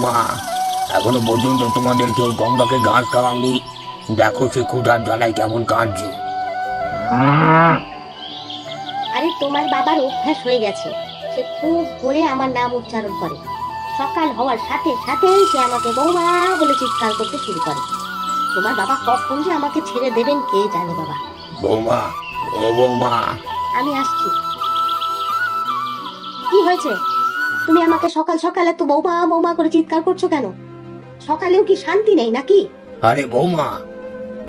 বৌমা, এখনো পর্যন্ত তোমাদের কেউ গঙ্গাকে ঘাস খাওয়ানি। দেখো সে ক্ষুধার জ্বালায় কেমন কাঁদছে। আরে তোমার বাবার অভ্যাস হয়ে গেছে, সে খুব ভোরে আমার নাম উচ্চারণ করে। সকাল হওয়ার সাথে সাথেই সে আমাকে বৌমা বলে চিৎকার করতে শুরু করে। তোমার বাবা কখন যে আমাকে ছেড়ে দেবেন কে জানে বাবা। বৌমা, ও বৌমা। আমি আসছি। কি হয়েছে? তুমি আমাকে সকাল সকাল এত বৌমা বৌমা করে চিৎকার করছো কেন? সকালেও কি শান্তি নেই নাকি? আরে বৌমা,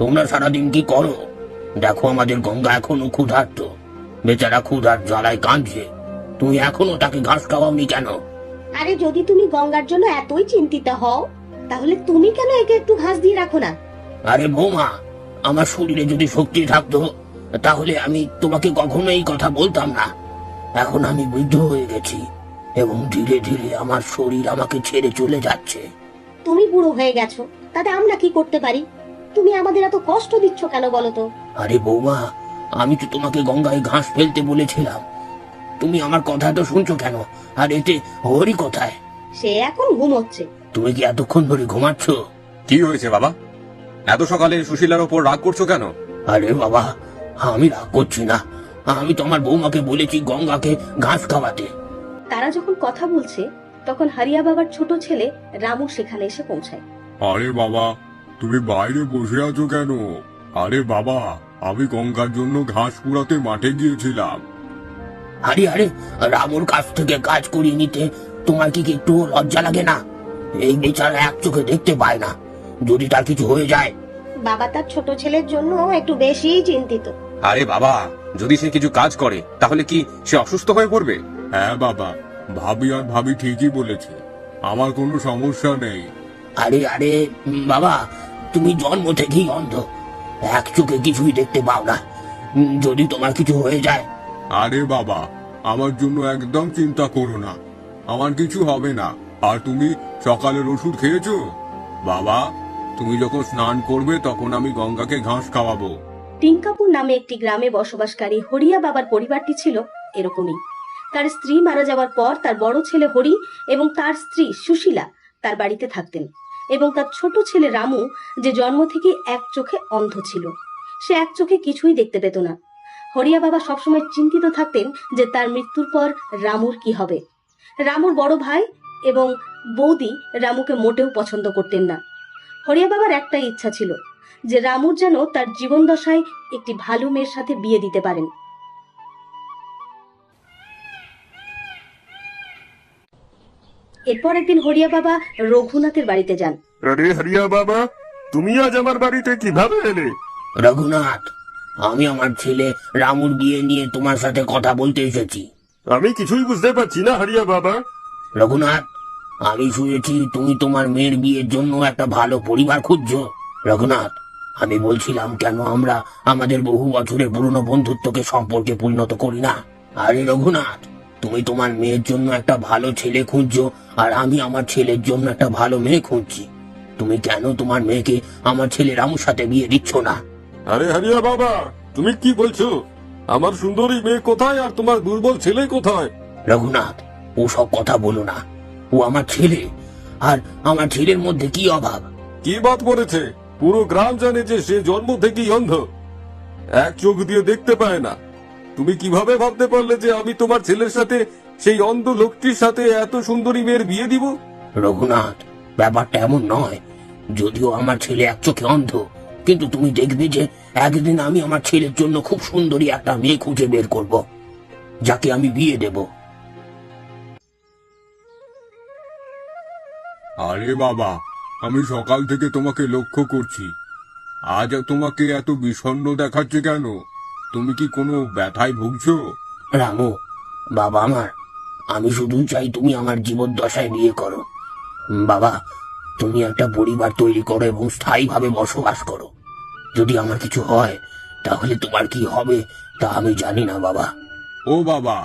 তোমরা সারাদিন কি করো? দেখো আমাদের গঙ্গা এখনো ক্ষুধার্ত, বেচারা ক্ষুধার জ্বালায় কাঁদছে। তুমি এখনো তাকে ঘাস খাওয়াওনি কেন? আরে যদি তুমি গঙ্গার জন্য এতই চিন্তিত হও, তাহলে তুমি কেন একে একটু ঘাস দিয়ে রাখো না? আরে বৌমা, আমার শরীরে যদি শক্তি থাকতো তাহলে আমি তোমাকে কখনো এই কথা বলতাম না। এখন আমি বৃদ্ধ হয়ে গেছি এবং ধীরে ধীরে আমার শরীর আমাকে ছেড়ে চলে যাচ্ছে। তুমি বুড়ো হয়ে গেছো, তাতে আমরা কি করতে পারি? তুমি আমাদের এত কষ্ট দিচ্ছ কেন বলো তো? আরে বৌমা, আমি তো তোমাকে গঙ্গায় ঘাস ফেলতে বলেছিলাম। তুমি আমার কথা তো শুনছো কেন? আর এতে হরি কোথায়? সে এখন ঘুমোচ্ছে। তুমি কি এতক্ষণ ধরে ঘুমাচ্ছ? কি হয়েছে বাবা? এত সকালে সুশীলার ওপর রাগ করছো কেন? আরে বাবা, আমি রাগ করছি না। আমি তোমার বৌমাকে বলেছি গঙ্গাকে ঘাস খাওয়াতে। তারা যখন কথা বলছে তখন হারিয়া বাবার ছোট ছেলে রামু সেখানে এসে পৌঁছায়। আরে বাবা, তুমি বাইরে বসে আছো কেন? আরে বাবা, আমি গঙ্গার জন্য ঘাস কুড়াতে মাঠে গিয়েছিলাম। আরে আরে, রামুর কাছ থেকে কাজ করিয়ে নিতে তোমার কি একটু লজ্জা লাগে না? এই বেচারা এক চোখে দেখতে পায় না, যদি তার কিছু হয়ে যায়। বাবা তার ছোট ছেলের জন্য একটু বেশি চিন্তিত। আরে বাবা, যদি সে কিছু কাজ করে তাহলে কি সে অসুস্থ হয়ে পড়বে? হ্যাঁ বাবা, ভাবি আর ভাবি ঠিকই বলেছে, আমার কোনো সমস্যা নেই। আরে আরে বাবা, তুমি জন্ম থেকেই অন্ধ, এক চোখে কিছুই দেখতে পাও না। যদি তোমার কিছু হয়ে যায়। আরে বাবা, আমার জন্য একদম চিন্তা করো না, আমার কিছু হবে না। আর তুমি সকালের ওষুধ খেয়েছো? বাবা, তুমি যখন স্নান করবে তখন আমি গঙ্গাকে ঘাস খাওয়াবো। টিঙ্কাপুর নামে একটি গ্রামে বসবাসকারী হরিয়া বাবার পরিবারটি ছিল এরকমই। তার স্ত্রী মারা যাওয়ার পর তার বড় ছেলে হরি এবং তার স্ত্রী সুশীলা তার বাড়িতে থাকতেন, এবং তার ছোট ছেলে রামু, যে জন্ম থেকে এক চোখে অন্ধ ছিল, সে এক চোখে কিছুই দেখতে পেত না। হরিয়া বাবা সবসময় চিন্তিত থাকতেন যে তার মৃত্যুর পর রামুর কি হবে। রামুর বড় ভাই এবং বৌদি রামুকে মোটেও পছন্দ করতেন না। হরিয়া বাবার একটাই ইচ্ছা ছিল যে রামুর যেন তার জীবন দশায় একটি ভালো মেয়ের সাথে বিয়ে দিতে পারেন। এরপর একদিন হরিয়া বাবা রঘুনাথের বাড়িতে যান। আরে হরিয়া বাবা, তুমি আজ আমার বাড়িতে কিভাবে এলে? রঘুনাথ, আমি আমার ছেলে রামুর বিয়ে নিয়ে তোমার সাথে কথা বলতে এসেছি। আমি কিছুই বুঝতে পারছি না হরিয়া বাবা। রঘুনাথ, আমি শুনেছি তুমি তোমার মেয়ের বিয়ের জন্য একটা ভালো পরিবার খুঁজছো। রঘুনাথ, আমি বলছিলাম কেন আমরা আমাদের বহু বছরের পুরনো বন্ধুত্বকে সম্পর্কে পরিণত করি না? আরে রঘুনাথ, তুমি তোমার মেয়ের জন্য একটা ভালো ছেলে খুঁজছো, আর আমি আমার ছেলের জন্য একটা ভালো মেয়ে খুঁজছি। তুমি কেন তোমার মেয়েকে আমার ছেলে রামুর সাথে বিয়ে দিচ্ছ না? আরে হরিয়া বাবা, তুমি কি বলছো? আমার সুন্দরী মেয়ে কোথায় আর তোমার দুর্বল ছেলে কোথায়? রঘুনাথ, ও সব কথা বলো না। ও আমার ছেলে, আর আমার ছেলের মধ্যে কি অভাব? কি বাদ পড়েছে? পুরো গ্রাম জানে যে সে জন্ম থেকেই অন্ধ, এক চোখ দিয়ে দেখতে পায় না। তুমি কিভাবে ভাবতে পারলে যে আমি তোমার ছেলের সাথে, সেই অন্ধ লোকটির সাথে এত সুন্দরী মেয়ের বিয়ে দিব? রঘুনাথ, ব্যাপারটা এমন নয়। যদিও আমার ছেলে এক চোখে অন্ধ, কিন্তু তুমি দেখবে যে একদিন আমি আমার ছেলের জন্য খুব সুন্দরী একটা মেয়ে খুঁজে বের করব, যাকে আমি বিয়ে দেব। আরে বাবা, আমি সকাল থেকে তোমাকে লক্ষ্য করছি, আজ তোমাকে এত বিষণ্ণ দেখাচ্ছে কেন? তুমি কি কোনো ব্যথায় ভুগছো? রামু, বাবা আমার, আমি শুধু চাই তুমি আমার জীবদ্দশায় বিয়ে করো। বাবা, তুমি একটা পরিবার তৈরি করো এবং স্থায়ীভাবে বসবাস করো। যদি আমার কিছু হয় তাহলে তোমার কি হবে তা আমি জানি না বাবা। ও বাবা,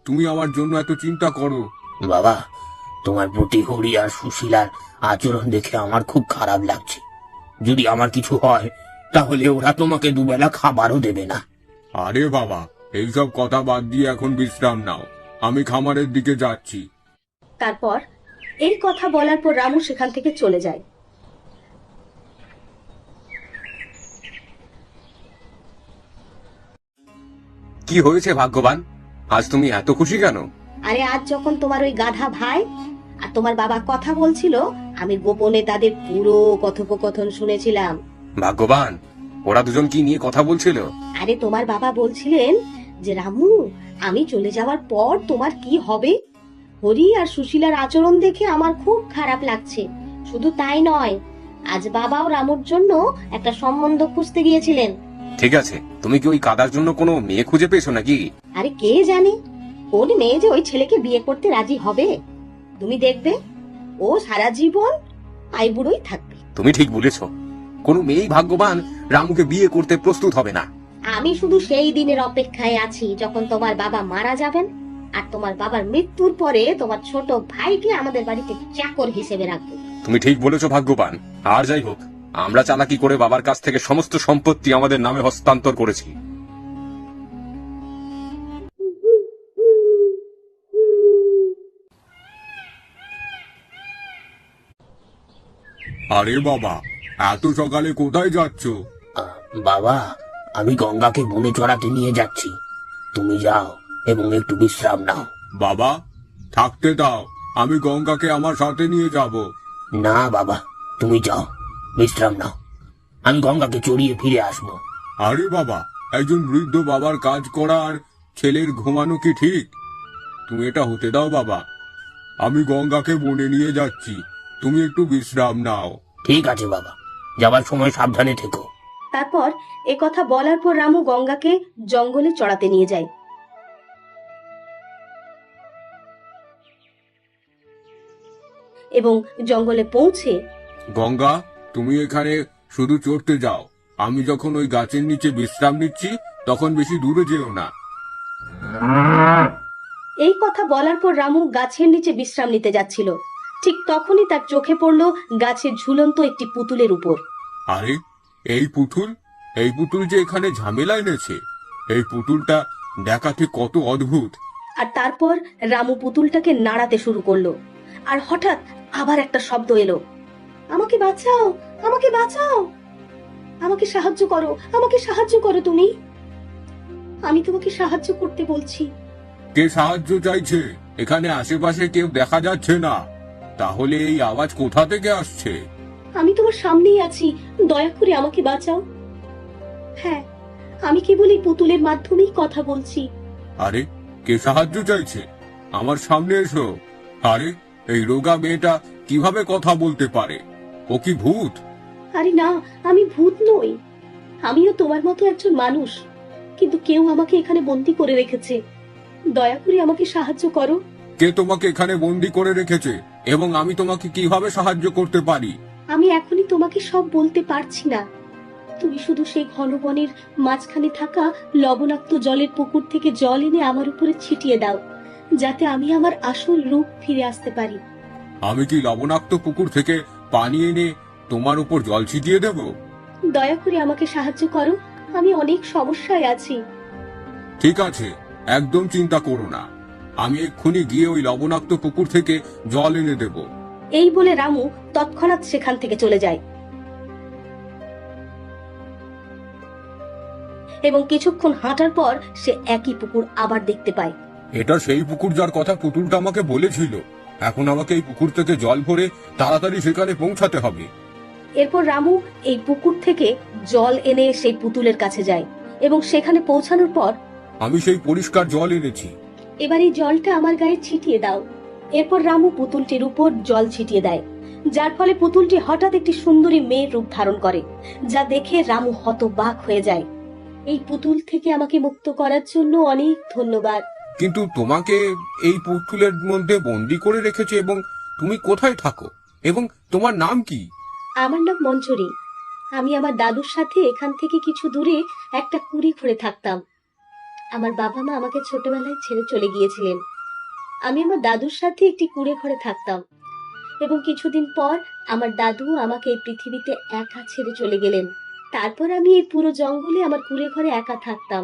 তুমি আমার জন্য এত চিন্তা করো? বাবা, তোমার প্রতি হরি আর সুশীলার আচরণ দেখে আমার খুব খারাপ লাগছে। যদি আমার কিছু হয় তাহলে ওরা তোমাকে দুবেলা খাবারও দেবে না। আরে বাবা, এইসব কথা বাদ দিয়ে এখন বিশ্রাম নাও, আমি খামারের দিকে যাচ্ছি। তারপর এই কথা বলার পর রামু সেখান থেকে চলে যায়। কি হয়েছে ভাগ্যবান, আজ তুমি এত খুশি কেন? আরে আজ যখন তোমার ওই গাধা ভাই আর তোমার বাবা কথা বলছিল, আমি গোপনে তাদের পুরো কথোপকথন শুনেছিলাম। ভাগ্যবান, ওরা দুজন কি নিয়ে কথা বলছিল? আরে তোমার বাবা বলছিলেন যে রামু, আমি চলে যাওয়ার পর তোমার কি হবে। হরি আর সুশীলার আচরণ দেখে আমার খুব খারাপ লাগছে। শুধু তাই নয়, আজ বাবাও রামুর জন্য একটা সম্বন্ধ খুঁজতে গিয়েছিলেন। ঠিক আছে, তুমি কি ওই কাদার জন্য কোনো মেয়ে খুঁজে পেয়েছো নাকি? আরে কে জানে কোন মেয়ে যে ওই ছেলেকে বিয়ে করতে রাজি হবে। তুমি দেখবে ও সারা জীবন আইবুড়োই থাকবে। তুমি ঠিক বলেছ, কোনো মেয়েই ভাগ্যবান রামুকে বিয়ে করতে প্রস্তুত হবে না। আমি শুধু সেই দিনের অপেক্ষায় আছি যখন তোমার বাবা মারা যাবেন আর তোমার বাবার মৃত্যুর পরে তোমার ছোট ভাইকে আমাদের বাড়িতে চাকর হিসেবে রাখবে। তুমি ঠিক বলেছো ভাগ্যবান। আর যাই হোক, আমরা চালাকি করে বাবার কাছ থেকে সমস্ত সম্পত্তি আমাদের নামে হস্তান্তর করেছি। আরে বাবা, এত সকালে কোথায় যাচ্ছ? বাবা, আমি গঙ্গাকে বনে চড়াতে নিয়ে যাচ্ছি। তুমি যাও এবং একটু বিশ্রাম নাও। বাবা, থাকতে দাও, আমি গঙ্গাকে আমার সাথে নিয়ে যাব। না বাবা, তুমি যাও, বিশ্রাম নাও। আমি গঙ্গাকে চড়িয়ে ফিরে আসবো। আরে বাবা, একজন বৃদ্ধ বাবার কাজ করা আর ছেলের ঘুমানো কি ঠিক? তুমি এটা হতে দাও বাবা। আমি গঙ্গাকে বনে নিয়ে যাচ্ছি, তুমি একটু বিশ্রাম নাও। ঠিক আছে বাবা, যাবার সময় সাবধানে থেকো। তারপর এ কথা বলার পর রামু গঙ্গাকে জঙ্গলে চড়াতে নিয়ে যায়। এবং জঙ্গলে পৌঁছে গঙ্গা, তুমি এখানে শুধু চড়তে যাও। আমি যখন ওই গাছের নিচে বিশ্রাম নিচ্ছি তখন বেশি দূরে যেও না। এই কথা বলার পর রামু গাছের নিচে বিশ্রাম নিতে যাচ্ছিল। ঠিক তখনই তার চোখে পড়ল গাছের ঝুলন্ত একটি পুতুলের উপর। আরে, এই পুতুল, এই পুতুল যে এখানে ঝামেলা এনেছে। এই পুতুলটা দেখাতে কত অদ্ভুত। আর তারপর রামু পুতুলটাকে নাড়াতে শুরু করলো। আর হঠাৎ আবার একটা শব্দ এলো, আমাকে বাঁচাও, আমাকে বাঁচাও, আমাকে সাহায্য করো, আমাকে সাহায্য করো তুমি। আমি তোমাকে সাহায্য করতে বলছি। কে সাহায্য চাইছে? এখানে আশেপাশে কেউ দেখা যাচ্ছে না, তাহলে এই আওয়াজ কোথা থেকে আসছে? আমি তোমার সামনেই আছি, দয়া করে আমাকে বাঁচাও। হ্যাঁ, আমি কেবল এই পুতুলের মাধ্যমেই কথা বলছি। আরে, কে সাহায্য চাইছে? আমার সামনে এসো। আরে, এই রোগা মেয়েটা কিভাবে কথা বলতে পারে? ও কি ভূত? আরে না, আমি ভূত নই। আমিও তোমার মতো একজন মানুষ, কিন্তু কেউ আমাকে এখানে বন্দি করে রেখেছে। দয়া করে আমাকে সাহায্য করো। কে তোমাকে এখানে বন্দি করে রেখেছে এবং আমি তোমাকে কিভাবে সাহায্য করতে পারি? আমি এখনই তোমাকে সব বলতে পারছি না। তুমি শুধু সেই ঘন বনের মাঝখানে থাকা লবণাক্ত জলের পুকুর থেকে জল এনে আমার উপরে ছিটিয়ে দাও, যাতে আমি আমার আসল রূপ ফিরে আসতে পারি। আমি কি লবণাক্ত পুকুর থেকে পানি এনে তোমার উপর জল ছিটিয়ে দেব? দয়া করে আমাকে সাহায্য করো, আমি অনেক সমস্যায় আছি। ঠিক আছে, একদম চিন্তা করো না। আমি এক্ষুনি গিয়ে ওই লবণাক্ত পুকুর থেকে জল এনে দেব। এই বলে রামু তৎক্ষণাৎ সেখান থেকে চলে যায় এবং কিছুক্ষণ হাঁটার পর সে একই পুকুর আবার দেখতে পায়। এটা সেই পুকুর যার কথা পুতুলটা আমাকে বলেছিল। এখন আমাকে এই পুকুর থেকে জল ভরে তাড়াতাড়ি সেখানে পৌঁছাতে হবে। এরপর রামু এই পুকুর থেকে জল এনে সেই পুতুলের কাছে যায় এবং সেখানে পৌঁছানোর পর, আমি সেই পরিষ্কার জল এনেছি। এবার এই জলটা আমার গায়ে ছিটিয়ে দাও। এরপর রামু পুতুলটির উপর জল ছিটিয়ে দেয়, যার ফলে পুতুলটি হঠাৎ একটি সুন্দরী মেয়ের রূপ ধারণ করে, যা দেখে রামু হতবাক হয়ে যায়। এই পুতুল থেকে আমাকে মুক্ত করার জন্য অনেক ধন্যবাদ। কিন্তু তোমাকে এই পুতুলের মধ্যে বন্দি করে রেখেছে এবং তুমি কোথায় থাকো এবং তোমার নাম কি? আমার নাম মঞ্জুরি। আমি আমার দাদুর সাথে এখান থেকে কিছু দূরে একটা কুড়ি ঘরে থাকতাম। আমার বাবা মা আমাকে ছোটবেলায় ছেড়ে চলে গিয়েছিলেন। আমি আমার দাদুর সাথে একটি কুড়ে ঘরে থাকতাম এবং কিছুদিন পর আমার দাদু আমাকে এই পৃথিবীতে একা ছেড়ে চলে গেলেন। তারপর আমি এই পুরো জঙ্গলে আমার কুড়ে ঘরে একা থাকতাম।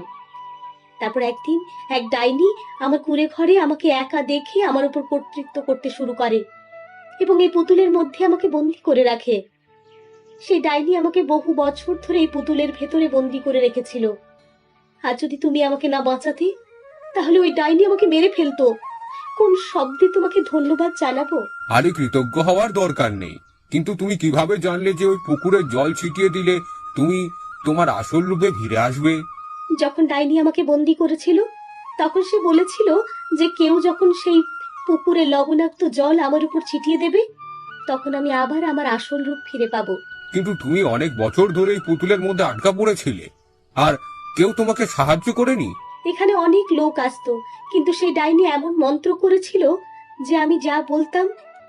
তারপর একদিন এক ডাইনি আমার কুড়ে ঘরে আমাকে একা দেখে আমার উপর কর্তৃত্ব করতে শুরু করে। এবং এই পুতুলের মধ্যে আমাকে বন্দি করে রাখে। সেই ডাইনি আমাকে বহু বছর ধরে এই পুতুলের ভেতরে বন্দি করে রেখেছিল। আর যদি তুমি আমাকে না বাঁচাতে, তাহলে ওই ডাইনি আমাকে মেরে ফেলতো। কোন শব্দে তোমাকে ধন্যবাদ জানাবো? আরে কৃতজ্ঞ হওয়ার দরকার নেই, কিন্তু তুমি কিভাবে জানলে যে ওই পুকুরে জল ছিটিয়ে দিলে তুমি তোমার আসল রূপে ফিরে আসবে? যখন ডাইনি আমাকে বন্দি করেছিল, তখন সে বলেছিল যে কেউ যখন সেই পুকুরে লবণাক্ত জল আমার উপর ছিটিয়ে দেবে, তখন আমি আবার আমার আসল রূপ ফিরে পাবো। কিন্তু তুমি অনেক বছর ধরে এই পুতুলের মধ্যে আটকা পড়েছিলে, আর কেউ তোমাকে সাহায্য করেনি? এখানে অনেক লোক আসতো, কিন্তু সেই ডাইনি এমন মন্ত্র করেছিল যে আমি যা বলতাম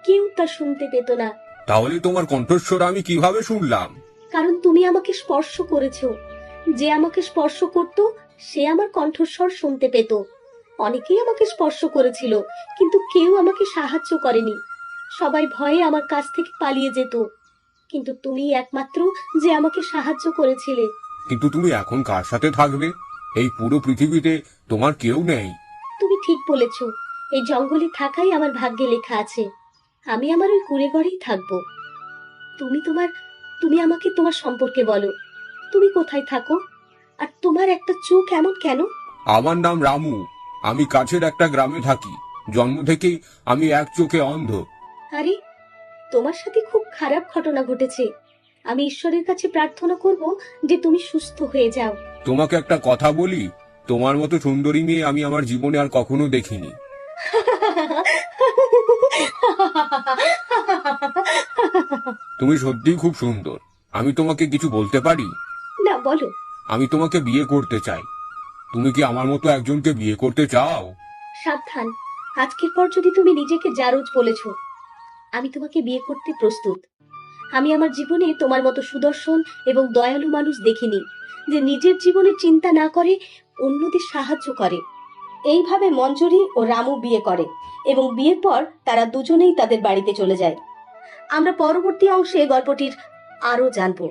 কেউ তা শুনতে পেত না। তাহলে তোমার কণ্ঠস্বর আমি কিভাবে শুনলাম? কারণ তুমি আমাকে স্পর্শ করেছো। যে আমাকে স্পর্শ করত সে আমার কণ্ঠস্বর শুনতে পেত। অনেকেই আমাকে স্পর্শ করেছিল, কিন্তু কেউ আমাকে সাহায্য করেনি। সবাই ভয়ে আমার কাছ থেকে পালিয়ে যেত, কিন্তু তুমি একমাত্র যে আমাকে সাহায্য করেছিলে। কিন্তু তুমি এখন কার সাথে থাকবে? এই পুরো পৃথিবীতে তোমার কেউ নেই। তুমি ঠিক বলেছ, এই জঙ্গলে থাকাই আমার ভাগ্যে লেখা আছে। আমি আমার ওই কুঁড়ে ঘরেই থাকবো। তুমি আমাকে তোমার সম্পর্কে বলো। তুমি কোথায় থাকো? আর তোমার একটা চোখ এমন কেন? আমার নাম রামু। আমি কাছের একটা গ্রামে থাকি। জন্ম থেকেই আমি এক চোখে অন্ধ। আরে, তোমার সাথে খুব খারাপ ঘটনা ঘটেছে। আমি ঈশ্বরের কাছে প্রার্থনা করব যে তুমি সুস্থ হয়ে যাও। তোমাকে একটা কথা বলি, তোমার মতো সুন্দরী মেয়ে আমি আমার জীবনে আর কখনো দেখিনি। তুমি সত্যিই খুব সুন্দর। আমি তোমাকে কিছু বলতে পারি? না, বলো। আমি তোমাকে বিয়ে করতে চাই। তুমি কি আমার মতো একজনকে বিয়ে করতে চাও? সাবধান, আজকের পর যদি তুমি নিজেকে জারজ বলেছ, আমি তোমাকে বিয়ে করতে প্রস্তুত। আমি আমার জীবনে তোমার মতো সুদর্শন এবং দয়ালু মানুষ দেখিনি, যে নিজের জীবনে চিন্তা না করে অন্যদের সাহায্য করে। এইভাবে মঞ্জুরি ও রামু বিয়ে করে এবং বিয়ের পর তারা দুজনেই তাদের বাড়িতে চলে যায়। আমরা পরবর্তী অংশে গল্পটির আরো জানবো।